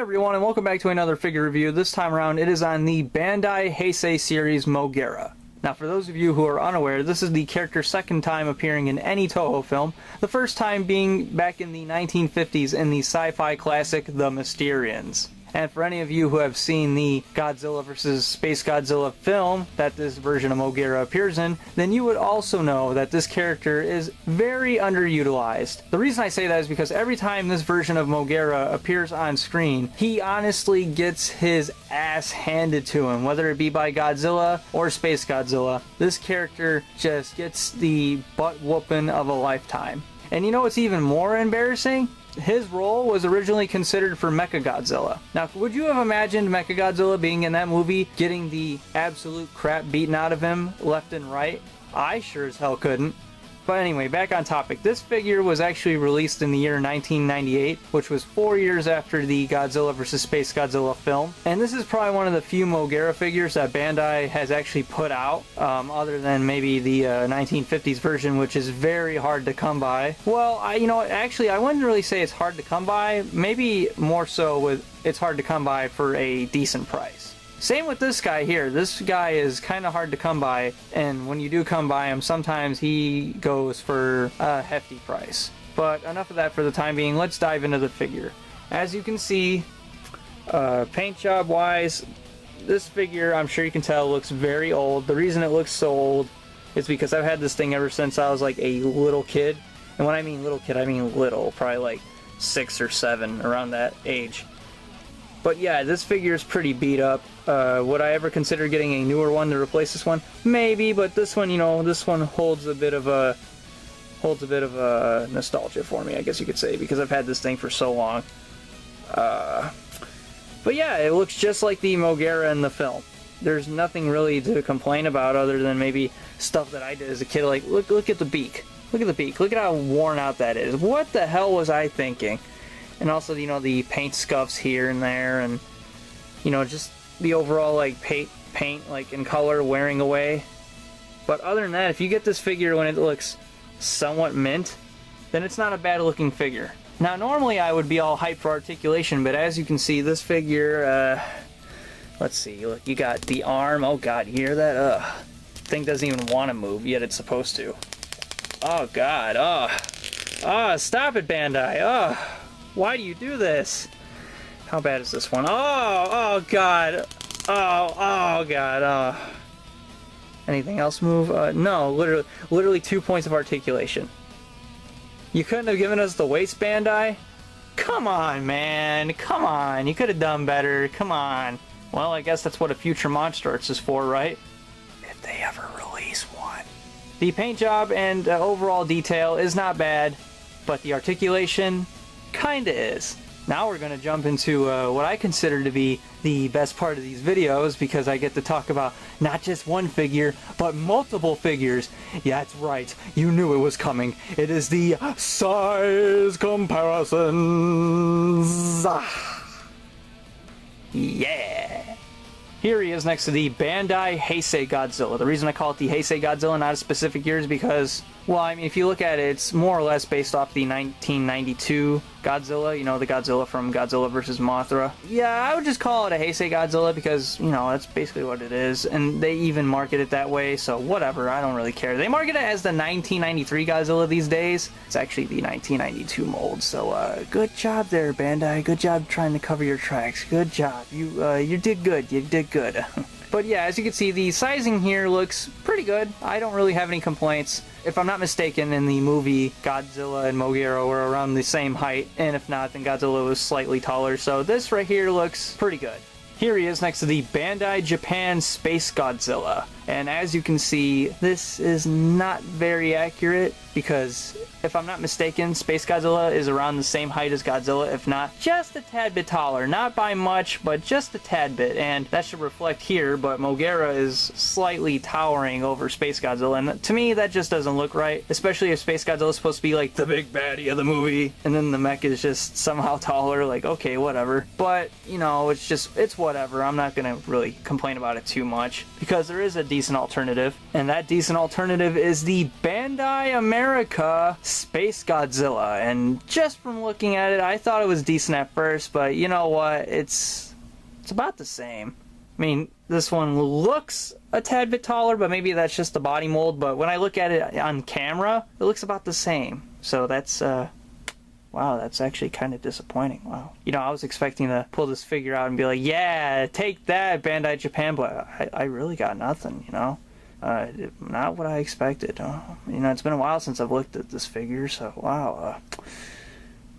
everyone, and welcome back to another figure review. This time around, it is on the Bandai Heisei series Moguera. Now, for those of you who are unaware, this is the character's second time appearing in any Toho film, the first time being back in the 1950s in the sci-fi classic The Mysterians. And for any of you who have seen the Godzilla vs. Space Godzilla film that this version of Moguera appears in, then you would also know that this character is very underutilized. The reason I say that is because every time this version of Moguera appears on screen, he honestly gets his ass handed to him, whether it be by Godzilla or Space Godzilla. This character just gets the butt whooping of a lifetime. And you know what's even more embarrassing? His role was originally considered for Mechagodzilla. Now, would you have imagined Mechagodzilla being in that movie, getting the absolute crap beaten out of him left and right? I sure as hell couldn't. But anyway, back on topic. This figure was actually released in the year 1998, which was 4 years after the Godzilla vs. Space Godzilla film. And this is probably one of the few Moguera figures that Bandai has actually put out, other than maybe the 1950s version, which is very hard to come by. Well, actually, I wouldn't really say it's hard to come by. Maybe more so with it's hard to come by for a decent price. Same with this guy here. This guy is kind of hard to come by, and when you do come by him, sometimes he goes for a hefty price. But enough of that for the time being. Let's dive into the figure. As you can see, paint job wise, this figure, I'm sure you can tell, looks very old. The reason it looks so old is because I've had this thing ever since I was like a little kid. And when I mean little kid, I mean little, probably like 6 or 7, around that age. But yeah, this figure is pretty beat up. Would I ever consider getting a newer one to replace this one? Maybe, but this one, this one holds a bit of a nostalgia for me, I guess you could say, because I've had this thing for so long. But yeah, it looks just like the Moguera in the film. There's nothing really to complain about other than maybe stuff that I did as a kid. Like, look at the beak. Look at the beak. Look at how worn out that is. What the hell was I thinking? And also, the paint scuffs here and there, and, just the overall, like, paint, like, in color wearing away. But other than that, if you get this figure when it looks somewhat mint, then it's not a bad-looking figure. Now, normally I would be all hyped for articulation, but as you can see, this figure, let's see, look, you got the arm. Oh, God, you hear that? Thing doesn't even want to move, yet it's supposed to. Oh, God, stop it, Bandai, why do you do this? How bad is this one? Oh God. Oh God. Anything else move? No, literally 2 points of articulation. You couldn't have given us the waist, Bandai? Come on, man. Come on. You could have done better. Come on. Well, I guess that's what a future Monster Arts is for, right? If they ever release one. The paint job and overall detail is not bad, but the articulation kinda is. Now we're gonna jump into what I consider to be the best part of these videos, because I get to talk about not just one figure, but multiple figures. Yeah, that's right. You knew it was coming. It is the size comparisons. Yeah. Here he is next to the Bandai Heisei Godzilla. The reason I call it the Heisei Godzilla, not a specific year, is because, well, I mean, if you look at it, it's more or less based off the 1992 Godzilla, the Godzilla from Godzilla vs. Mothra. Yeah, I would just call it a Heisei Godzilla because, that's basically what it is, and they even market it that way, so whatever, I don't really care. They market it as the 1993 Godzilla these days. It's actually the 1992 mold, so good job there, Bandai. Good job trying to cover your tracks. Good job. You did good. You did good. But yeah, as you can see, the sizing here looks pretty good. I don't really have any complaints. If I'm not mistaken, in the movie, Godzilla and Moguera were around the same height, and if not, then Godzilla was slightly taller, so this right here looks pretty good. Here he is next to the Bandai Japan Space Godzilla, and as you can see, this is not very accurate, because if I'm not mistaken, Space Godzilla is around the same height as Godzilla, if not just a tad bit taller. Not by much, but just a tad bit, and that should reflect here, but Moguera is slightly towering over Space Godzilla, and to me, that just doesn't look right, especially if Space Godzilla is supposed to be like the big baddie of the movie, and then the mech is just somehow taller. Like, okay, whatever. But, it's whatever. I'm not gonna really complain about it too much, because there is a decent alternative, and that decent alternative is the Bandai America Space Godzilla, and just from looking at it, I thought it was decent at first, but you know what? It's about the same. I mean, this one looks a tad bit taller, but maybe that's just the body mold, but when I look at it on camera, it looks about the same. So that's, wow, that's actually kind of disappointing. Wow. You know, I was expecting to pull this figure out and be like, yeah, take that, Bandai Japan, but I really got nothing, you know? Not what I expected. You know, it's been a while since I've looked at this figure, so wow,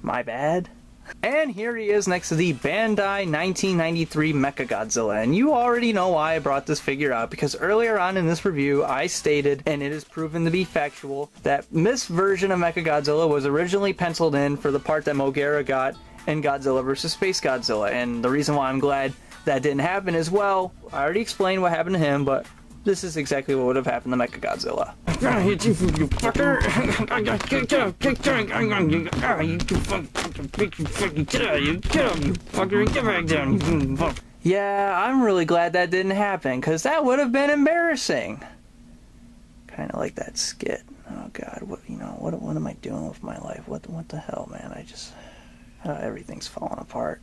my bad. And here he is next to the Bandai 1993 Mechagodzilla, and you already know why I brought this figure out, because earlier on in this review I stated, and it is proven to be factual, that this version of Mechagodzilla was originally penciled in for the part that Moguera got in Godzilla vs. Space Godzilla, and the reason why I'm glad that didn't happen as well, I already explained what happened to him, but this is exactly what would have happened to Mechagodzilla. I'm gonna hit you, you fucker! You fucker! Get back down! Yeah, I'm really glad that didn't happen, because that would have been embarrassing. Kind of like that skit. Oh God, what am I doing with my life? What the hell, man? Everything's falling apart.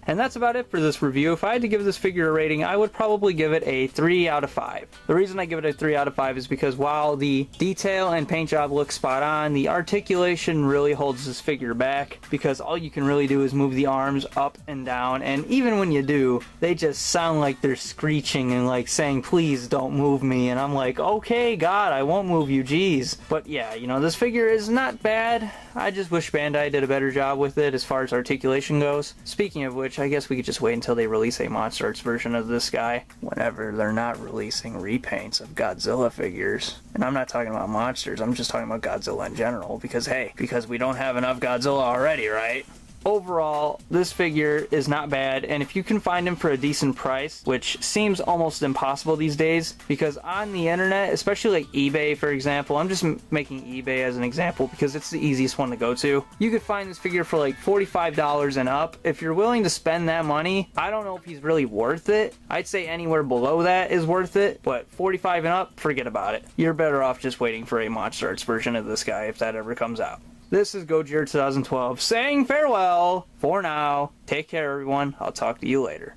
And that's about it for this review. If I had to give this figure a rating, I would probably give it a 3 out of 5. The reason I give it a 3 out of 5 is because while the detail and paint job look spot on, the articulation really holds this figure back, because all you can really do is move the arms up and down, and even when you do, they just sound like they're screeching and like saying, please don't move me, and I'm like, okay, God, I won't move you, jeez. But yeah, you know, this figure is not bad. I just wish Bandai did a better job with it as far as articulation goes. Speaking of which, I guess we could just wait until they release a Monster Arts version of this guy whenever they're not releasing repaints of Godzilla figures. And I'm not talking about monsters, I'm just talking about Godzilla in general, because hey, because we don't have enough Godzilla already, right? Overall, this figure is not bad, and if you can find him for a decent price, which seems almost impossible these days, because on the internet, especially like eBay for example, I'm just making eBay as an example because it's the easiest one to go to, you could find this figure for like $45 and up. If you're willing to spend that money, I don't know if he's really worth it. I'd say anywhere below that is worth it, but 45 and up, forget about it. You're better off just waiting for a Monster Arts version of this guy if that ever comes out. This is Gojira 2012 saying farewell for now. Take care, everyone. I'll talk to you later.